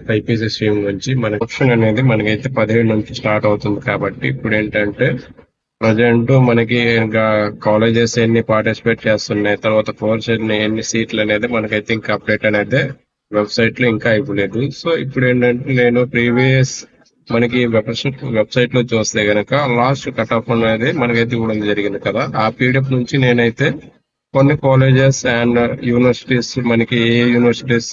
BiPC stream నుంచి మన option అనేది మనకైతే 17 నుంచి స్టార్ట్ అవుతుంది. కాబట్టి ఇప్పుడు ఏంటంటే ప్రజెంట్ మనకి ఇంకా కాలేజెస్ ఎన్ని పార్టిసిపేట్ చేస్తున్నాయి, తర్వాత కోర్స్ ఎన్ని సీట్లు అనేది మనకైతే ఇంకా అప్డేట్ అనేది వెబ్సైట్ లో ఇంకా ఇవ్వలేదు. సో ఇప్పుడు ఏంటంటే నేను ప్రీవియస్ మనకి వెబ్సైట్ లో చూస్తే గనక లాస్ట్ కట్ ఆఫ్ అనేది మనకైతే ఇవ్వడం జరిగింది కదా. ఆ పీడిఎఫ్ నుంచి నేనైతే కొన్ని కాలేజెస్ అండ్ యూనివర్సిటీస్ మనకి ఏ యూనివర్సిటీస్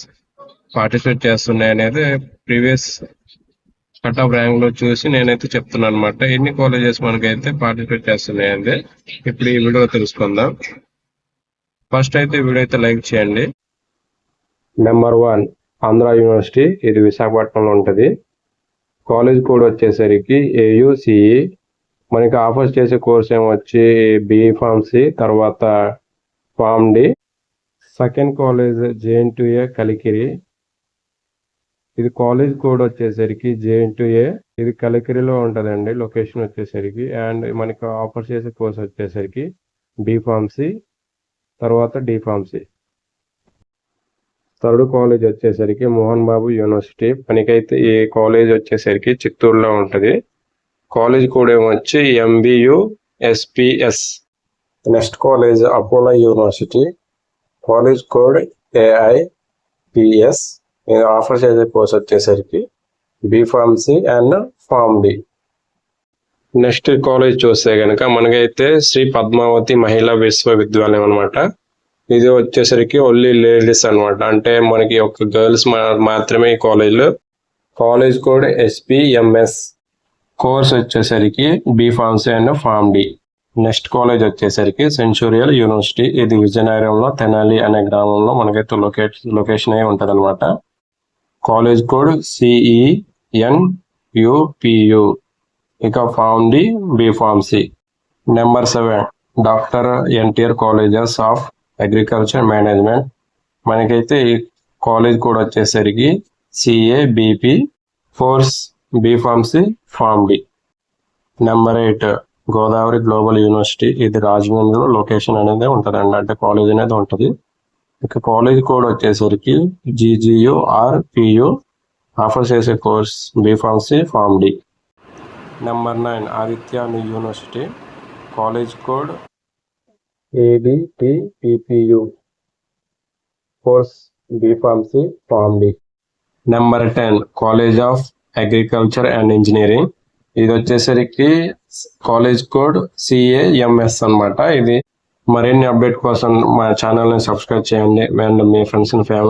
పార్టిసిపేట్ చేస్తున్నాయి అనేది ప్రీవియస్ కట్ ఆఫ్ ర్యాంక్ లో చూసి నేనైతే చెప్తున్నాను అనమాట. ఎన్ని కాలేజెస్ మనకైతే పార్టిసిపేట్ చేస్తున్నాయండి ఇప్పుడు ఈ వీడియో తెలుసుకుందాం. ఫస్ట్ అయితే వీడియో అయితే లైక్ చేయండి. నెంబర్ 1 ఆంధ్ర యూనివర్సిటీ, ఇది విశాఖపట్నంలో ఉంటుంది. కాలేజ్ కోడ్ వచ్చేసరికి AUCE. మనకి ఆఫర్స్ చేసే కోర్స్ ఏమొచ్చి BPharmacy, తర్వాత PharmD. Second college JNTUA Kalikiri. ఇది కాలేజ్ కోడ్ వచ్చేసరికి JNTUA, ఇది కలికిరిలో ఉంటుందండి లొకేషన్ వచ్చేసరికి. అండ్ మనకి ఆఫర్ చేసే కోర్స్ వచ్చేసరికి BPharmacy, తర్వాత DPharmacy. థర్డ్ కాలేజ్ వచ్చేసరికి మోహన్ బాబు యూనివర్సిటీ. మనకైతే ఈ కాలేజ్ వచ్చేసరికి చిత్తూరులో ఉంటుంది. కాలేజ్ కోడ్ ఏమొచ్చి MBUSPS. Next college Apollo university. College code AIPS. నేను ఆఫర్ చేసే కోర్స్ వచ్చేసరికి BPharmacy and PharmD. Next college చూస్తే కనుక మనకైతే శ్రీ పద్మావతి మహిళా విశ్వవిద్యాలయం అనమాట. ఇది వచ్చేసరికి ఓన్లీ లేడీస్ అనమాట. అంటే మనకి ఒక గర్ల్స్ మాత్రమే ఈ కాలేజ్లో. College code SPMS. కోర్స్ వచ్చేసరికి BPharmacy and PharmD. Next college వచ్చేసరికి సెంచూరియల్ యూనివర్సిటీ. ఇది విజయనగరంలో తెనాలి అనే గ్రామంలో మనకైతే లొకేషన్ అయి ఉంటుంది అనమాట. College code CENUPU. ఇక PharmD, BPharmacy. Number 7 doctor NTR colleges of agriculture management. మనకైతే ఈ కాలేజ్ కోడ్ వచ్చేసరికి CABP. Course BPharmacy, PharmD. Number 8 Godavari global university. ఇది రాజమండ్రిలో లొకేషన్ అనేది ఉంటుందండి, అంటే కాలేజ్ అనేది ఉంటుంది. ఇక కాలేజ్ కోడ్ వచ్చేసరికి GGURPU. ఆఫర్ చేసే course BPharmacy, PharmD. Number 9 Aditya university. College code ADTPPU. Course BPharmacy, PharmD. Number 10 college of agriculture and engineering. ఇది వచ్చేసరికి కాలేజ్ కోడ్ CAMS అనమాట. ఇది మరిన్ని అప్డేట్ కోసం మా ఛానల్ని సబ్స్క్రైబ్ చేయండి and me friends and family